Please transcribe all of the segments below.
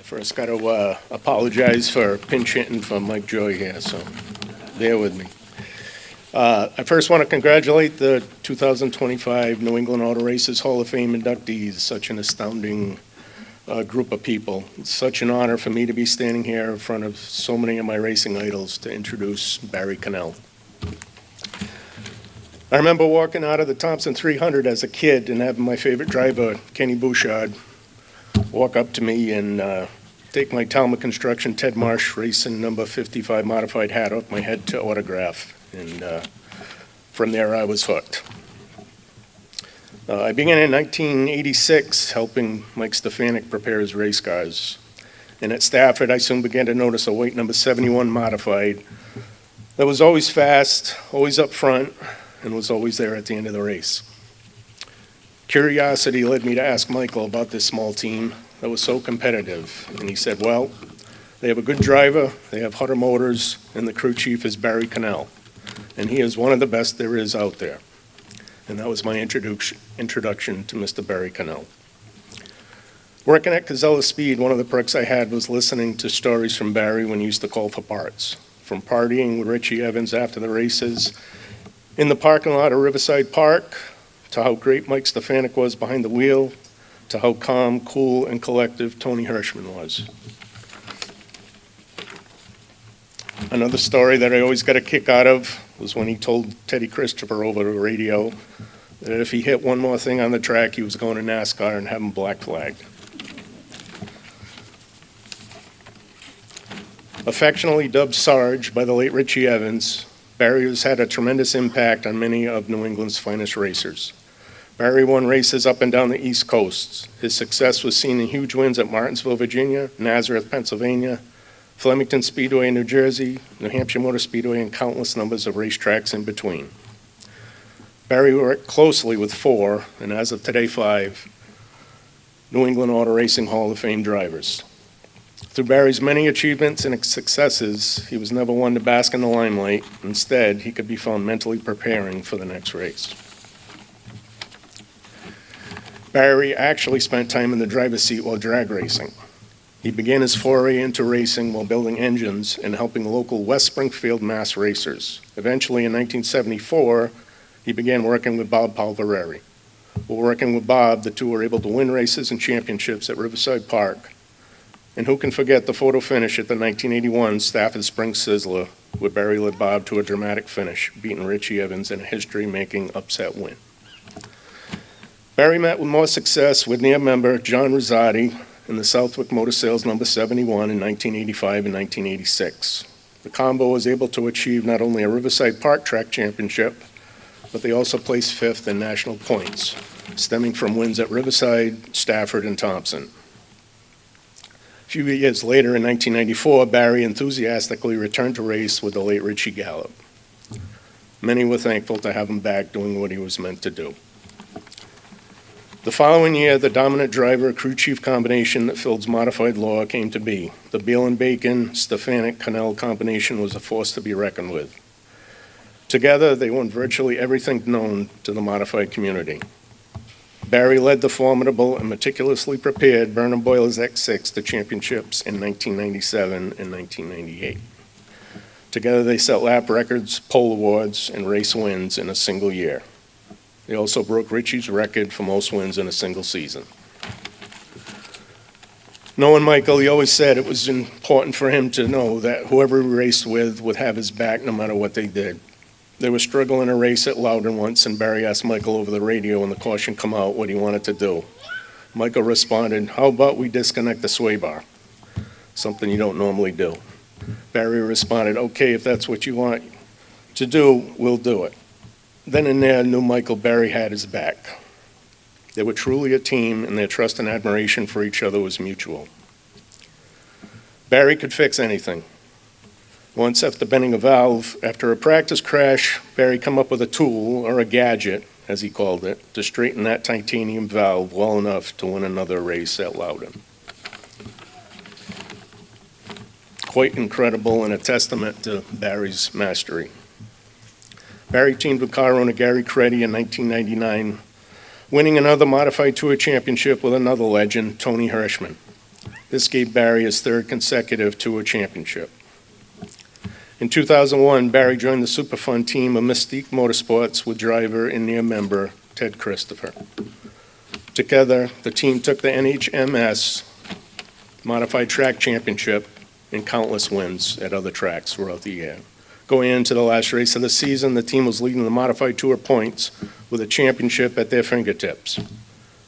First, got to apologize for pinch hitting for Mike Joy here, so bear with me. I first want to congratulate the 2025 New England Auto Races Hall of Fame inductees, such an astounding group of people. It's such an honor for me to be standing here in front of so many of my racing idols to introduce Barry Kuhnel. I remember walking out of the Thompson 300 as a kid and having my favorite driver, Kenny Bouchard, walk up to me and take my Talma Construction Ted Marsh Racing number 55 modified hat off my head to autograph. And from there, I was hooked. I began in 1986 helping Mike Stefanik prepare his race cars. And at Stafford, I soon began to notice a weight number 71 modified that was always fast, always up front, and was always there at the end of the race. Curiosity led me to ask Michael about this small team that was so competitive. And he said, well, they have a good driver, they have Hutter Motors, and the crew chief is Barry Kuhnel. And he is one of the best there is out there. And that was my introduction to Mr. Barry Kuhnel. Working at Casella Speed, one of the perks I had was listening to stories from Barry when he used to call for parts. From partying with Richie Evans after the races, in the parking lot of Riverside Park, to how great Mike Stefanik was behind the wheel, to how calm, cool, and collective Tony Hirschman was. Another story that I always got a kick out of was when he told Teddy Christopher over the radio that if he hit one more thing on the track, he was going to NASCAR and have him black flagged. Affectionately dubbed Sarge by the late Richie Evans, Barry has had a tremendous impact on many of New England's finest racers. Barry won races up and down the East Coast. His success was seen in huge wins at Martinsville, Virginia, Nazareth, Pennsylvania, Flemington Speedway in New Jersey, New Hampshire Motor Speedway, and countless numbers of racetracks in between. Barry worked closely with 4, and as of today 5, New England Auto Racing Hall of Fame drivers. Through Barry's many achievements and successes, he was never one to bask in the limelight. Instead, he could be found mentally preparing for the next race. Barry actually spent time in the driver's seat while drag racing. He began his foray into racing while building engines and helping local West Springfield, Mass racers. Eventually, in 1974, he began working with Bob Palvareri. While working with Bob, the two were able to win races and championships at Riverside Park. And who can forget the photo finish at the 1981 Stafford Spring Sizzler, where Barry led Bob to a dramatic finish, beating Richie Evans in a history-making upset win. Barry met with more success with near member John Rosati in the Southwick Motor Sales number 71 in 1985 and 1986. The combo was able to achieve not only a Riverside Park track championship, but they also placed 5th in national points, stemming from wins at Riverside, Stafford, and Thompson. A few years later, in 1994, Barry enthusiastically returned to race with the late Richie Gallup. Many were thankful to have him back doing what he was meant to do. The following year, the dominant driver-crew chief combination that Phil's modified law came to be. The Beal and Bacon, Stefanik, Kuhnel combination was a force to be reckoned with. Together, they won virtually everything known to the modified community. Barry led the formidable and meticulously prepared Burnham Boilers X6 to championships in 1997 and 1998. Together, they set lap records, pole awards, and race wins in a single year. They also broke Richie's record for most wins in a single season. Knowing Michael, he always said it was important for him to know that whoever he raced with would have his back no matter what they did. They were struggling a race at Loudon once, and Barry asked Michael over the radio when the caution come out what he wanted to do. Michael responded, "How about we disconnect the sway bar?" Something you don't normally do. Barry responded, "Okay, if that's what you want to do, we'll do it." Then and there, knew Michael Barry had his back. They were truly a team, and their trust and admiration for each other was mutual. Barry could fix anything. Once, after bending a valve, after a practice crash, Barry come up with a tool, or a gadget, as he called it, to straighten that titanium valve well enough to win another race at Loudon. Quite incredible and a testament to Barry's mastery. Barry teamed with car owner Gary Creddy in 1999, winning another modified tour championship with another legend, Tony Hirschman. This gave Barry his third consecutive tour championship. In 2001, Barry joined the Superfun team of Mystique Motorsports with driver and near member Ted Christopher. Together, the team took the NHMS Modified Track Championship and countless wins at other tracks throughout the year. Going into the last race of the season, the team was leading the Modified Tour points with a championship at their fingertips.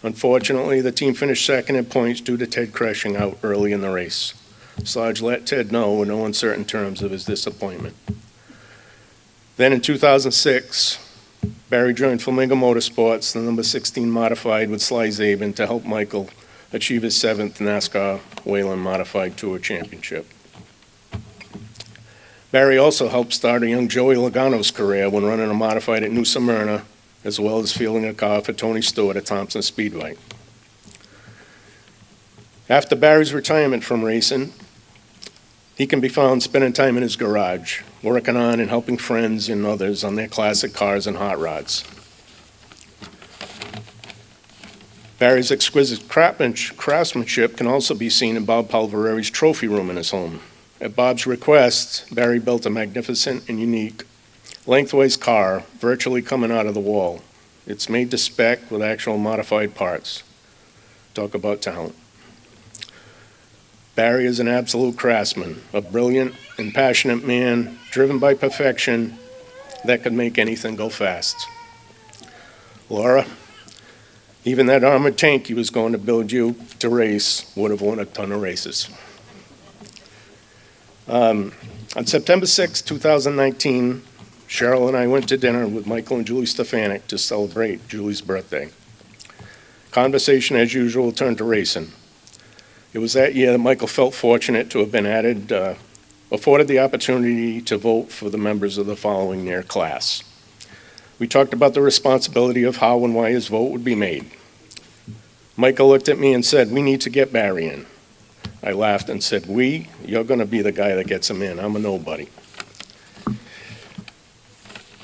Unfortunately, the team finished second in points due to Ted crashing out early in the race. Sarge let Ted know in no uncertain terms of his disappointment. Then in 2006, Barry joined Flamingo Motorsports, the number 16 modified with Sly Zabin, to help Michael achieve his 7th NASCAR Whelen Modified Tour Championship. Barry also helped start a young Joey Logano's career when running a modified at New Smyrna, as well as fielding a car for Tony Stewart at Thompson Speedway. After Barry's retirement from racing, he can be found spending time in his garage, working on and helping friends and others on their classic cars and hot rods. Barry's exquisite craftsmanship can also be seen in Bob Palvareri's trophy room in his home. At Bob's request, Barry built a magnificent and unique lengthways car virtually coming out of the wall. It's made to spec with actual modified parts. Talk about talent. Barry is an absolute craftsman, a brilliant and passionate man, driven by perfection that could make anything go fast. Laura, even that armored tank he was going to build you to race would have won a ton of races. On September 6, 2019, Cheryl and I went to dinner with Michael and Julie Stefanik to celebrate Julie's birthday. Conversation, as usual, turned to racing. It was that year that Michael felt fortunate to have been afforded the opportunity to vote for the members of the following year class. We talked about the responsibility of how and why his vote would be made. Michael looked at me and said, "We need to get Barry in." I laughed and said, "We? You're going to be the guy that gets him in. I'm a nobody."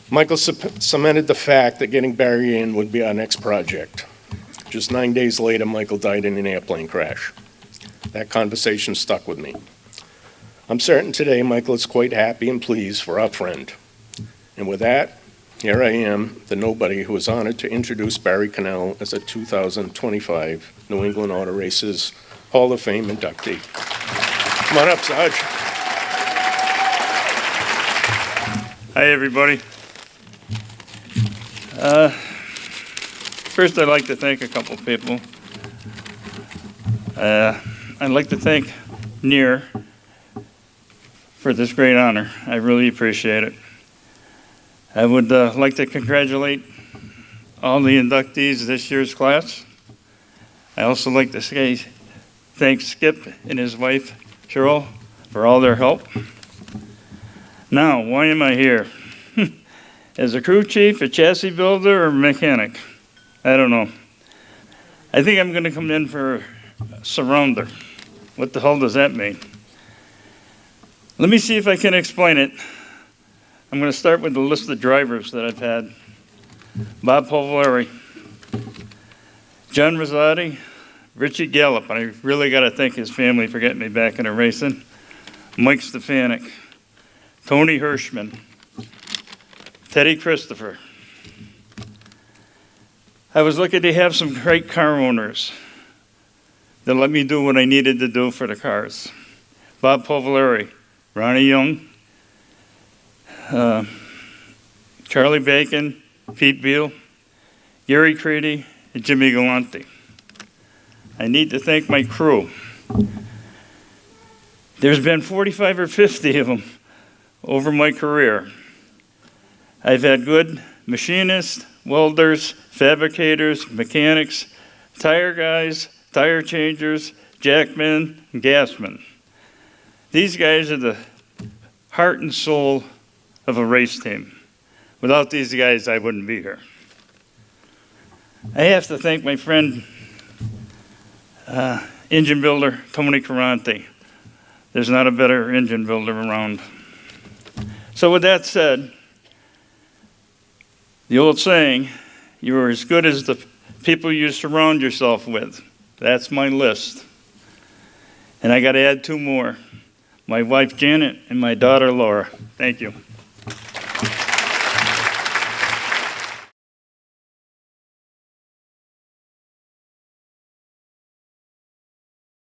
Michael cemented the fact that getting Barry in would be our next project. Just 9 days later, Michael died in an airplane crash. That conversation stuck with me. I'm certain today Michael is quite happy and pleased for our friend. And with that, here I am, the nobody who is honored to introduce Barry Kuhnel as a 2025 New England Auto Races Hall of Fame inductee. Come on up, Sarge. Hi, everybody. First, I'd like to thank a couple people. I'd like to thank NEAR for this great honor. I really appreciate it. I would like to congratulate all the inductees this year's class. I also like to say thank Skip and his wife, Cheryl, for all their help. Now, why am I here? As a crew chief, a chassis builder, or mechanic? I don't know. I think I'm going to come in for a surrounder. What the hell does that mean? Let me see if I can explain it. I'm going to start with the list of drivers that I've had. Bob Palvari, John Rosati, Richie Gallup, and I really got to thank his family for getting me back into racing. Mike Stefanik, Tony Hirschman, Teddy Christopher. I was lucky to have some great car owners that let me do what I needed to do for the cars. Bob Palvari, Ronnie Young, Charlie Bacon, Pete Beal, Gary Creedy, and Jimmy Galante. I need to thank my crew. There's been 45 or 50 of them over my career. I've had good machinists, welders, fabricators, mechanics, tire guys, tire changers, jackmen, and gasmen. These guys are the heart and soul of a race team. Without these guys, I wouldn't be here. I have to thank my friend, engine builder Tony Carante. There's not a better engine builder around. So with that said, the old saying, you are as good as the people you surround yourself with. That's my list. And I got to add two more, my wife Janet and my daughter Laura. Thank you.